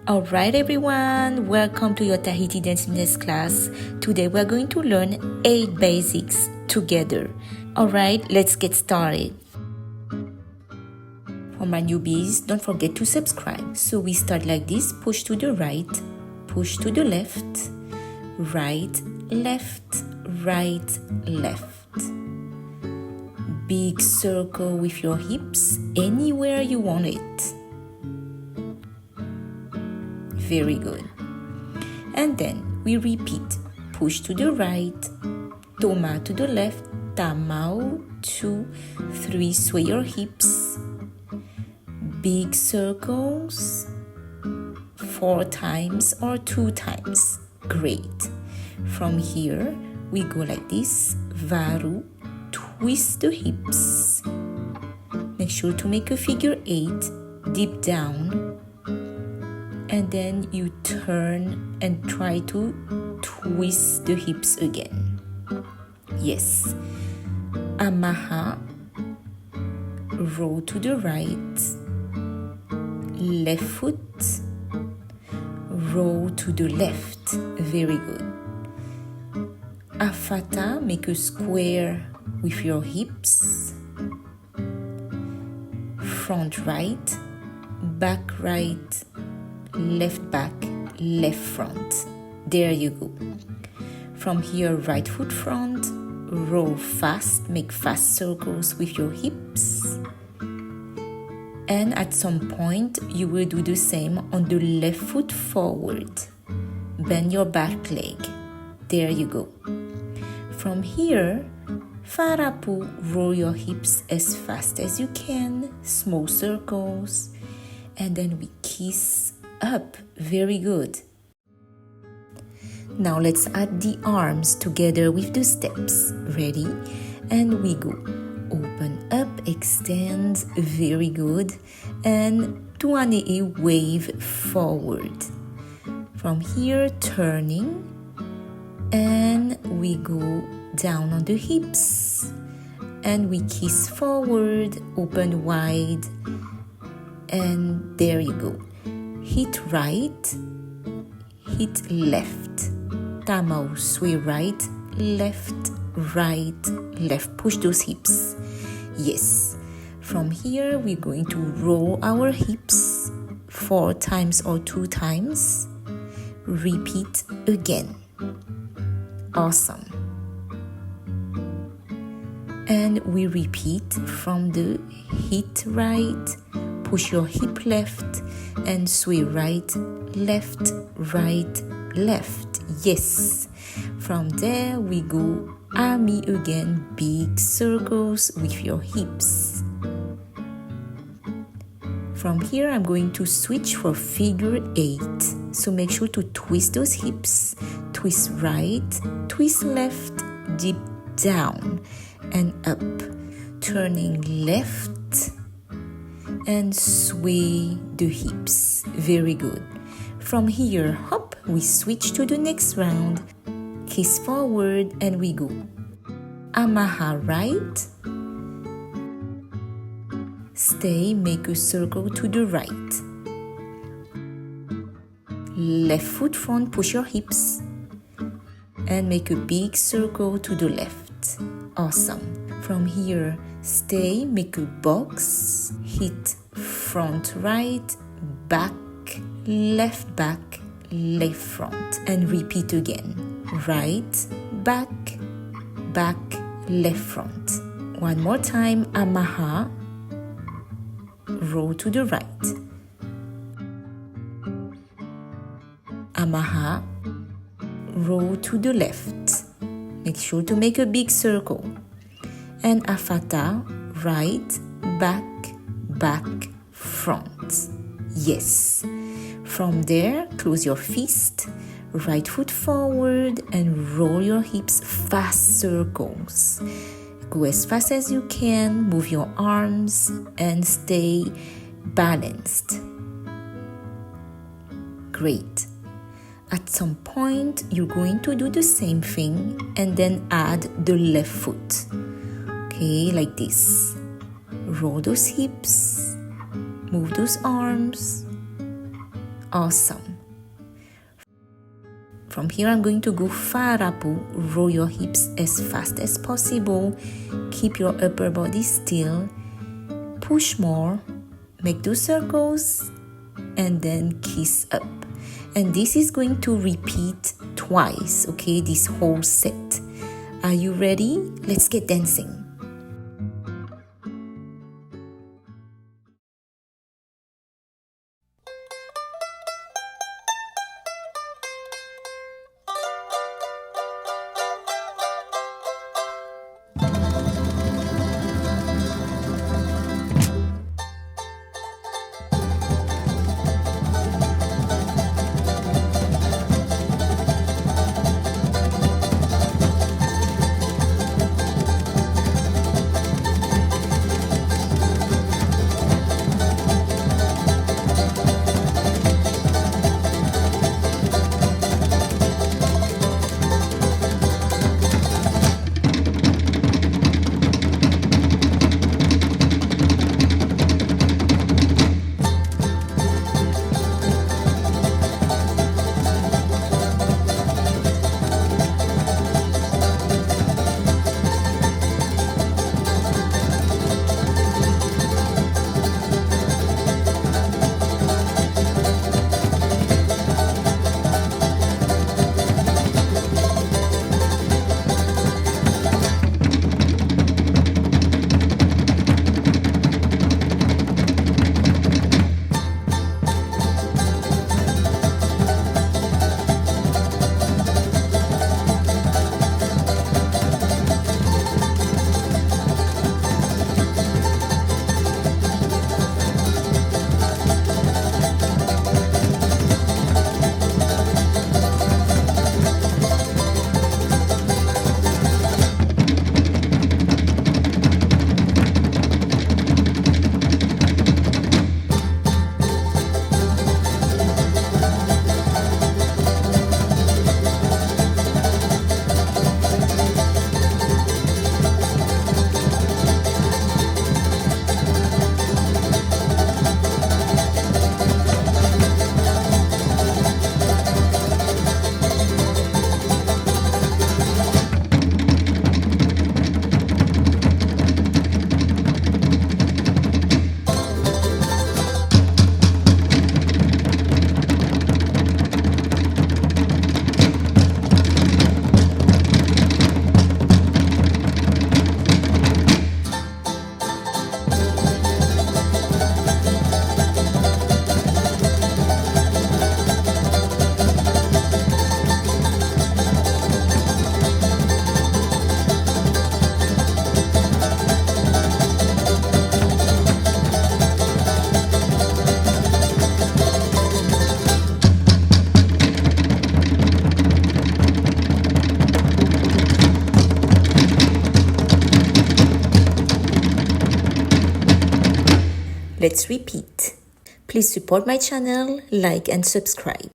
Alright everyone, welcome to your Tahiti Dance Fitness class. Today we're going to learn 8 basics together. Alright, let's get started. For my newbies, don't forget to subscribe. So we start like this, push to the right, push to the left, right, left, right, left. Big circle with your hips anywhere you want it. Very good. And then we repeat. Push to the right, toma to the left, tamau, 2, 3, sway your hips. Big circles, 4 times or 2 times. Great. From here, we go like this, varu, twist the hips. Make sure to make a figure 8, deep down. And then you turn and try to twist the hips again. Yes. Amaha. Roll to the right. Left foot. Roll to the left. Very good. Afata. Make a square with your hips. Front right. Back right. Left back, left front. There you go. From here, right foot front, roll fast, make fast circles with your hips. And at some point, you will do the same on the left foot forward. Bend your back leg. There you go. From here, farapu, roll your hips as fast as you can, small circles. And then we kiss up. Very good. Now let's add the arms together with the steps. Ready? And we go. Open up, extend. Very good. And tuane'i, wave forward. From here, turning. And we go down on the hips. And we kiss forward, open wide. And there you go. Hit right, hit left. Tamau, sway right, left, left. Push those hips. Yes. From here, we're going to roll our hips 4 times or 2 times. Repeat again. Awesome. And we repeat from the hit right, push your hip left, and sway right, left. Yes. From there, we go ami again, big circles with your hips. From here, I'm going to switch for figure 8. So make sure to twist those hips, twist right, twist left, deep down and up, turning left and sway the hips. Very good. From here, hop, we switch to the next round. Kiss forward and we go. Amaha right. Stay, make a circle to the right. Left foot front, push your hips. And make a big circle to the left. Awesome. From here, stay, make a box, hit front right, back, left front, and repeat again. Right, back, left front. One more time, amaha, roll to the right. Amaha, roll to the left. Make sure to make a big circle. And afata, right, back, front. Yes. From there, close your fist, right foot forward, and roll your hips, fast circles. Go as fast as you can, move your arms, and stay balanced. Great. At some point, you're going to do the same thing and then add the left foot. Okay, like this. Roll those hips, move those arms. Awesome. From here, I'm going to go farapu. Roll your hips as fast as possible. Keep your upper body still. Push more. Make 2 circles. And then kiss up. And this is going to repeat twice, okay? This whole set. Are you ready? Let's get dancing. Let's repeat. Please support my channel, like and subscribe.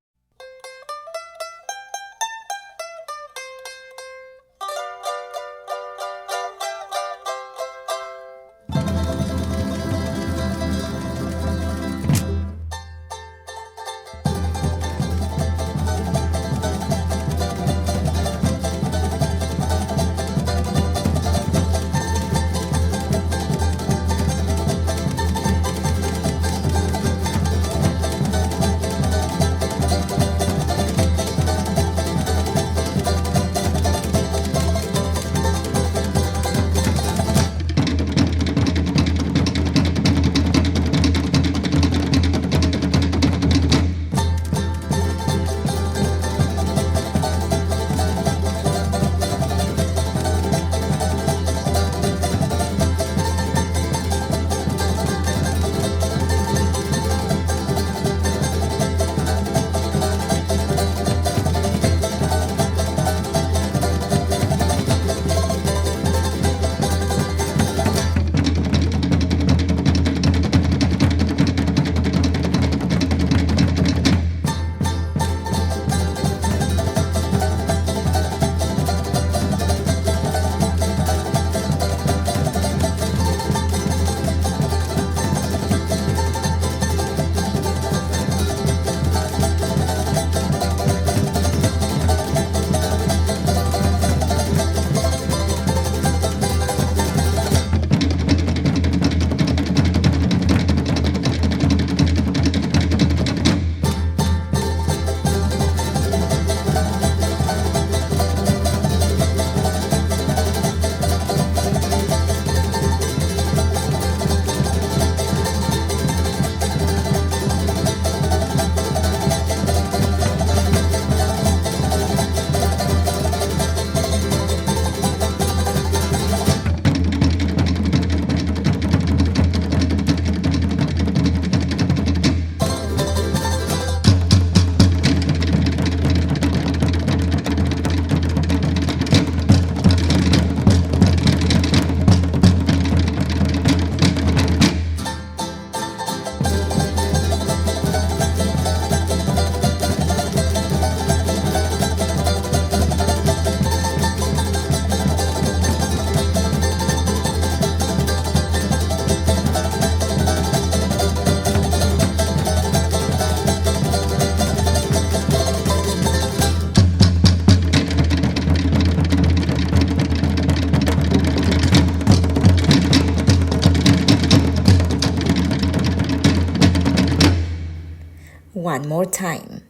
One more time.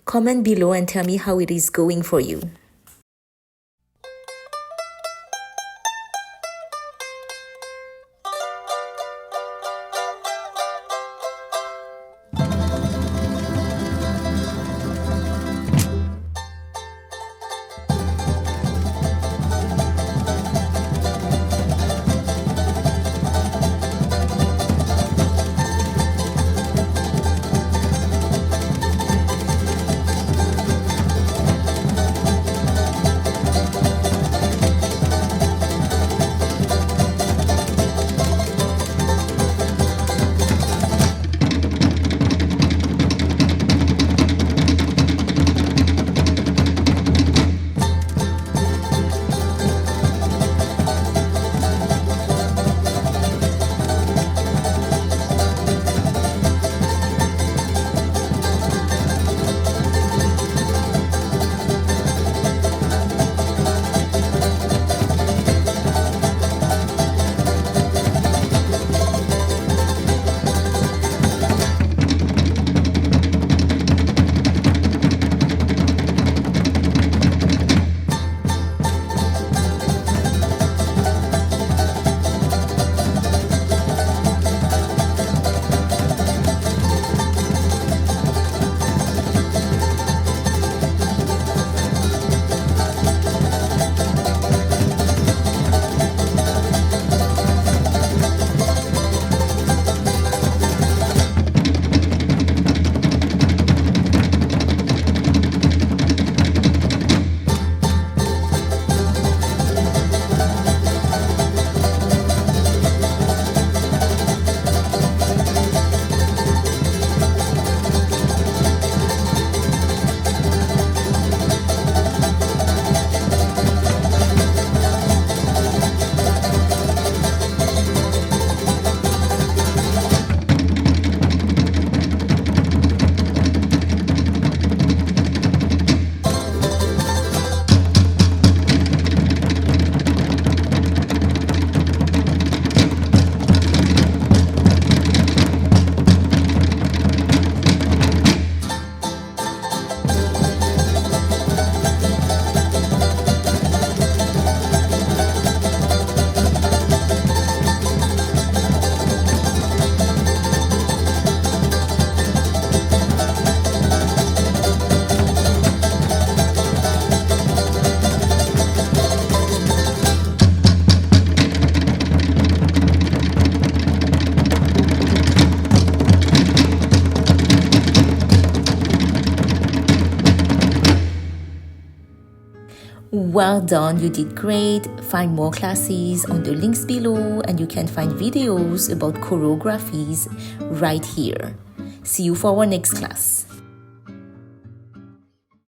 Comment below and tell me how it is going for you. Well done, you did great. Find more classes on the links below, and you can find videos about choreographies right here. See you for our next class.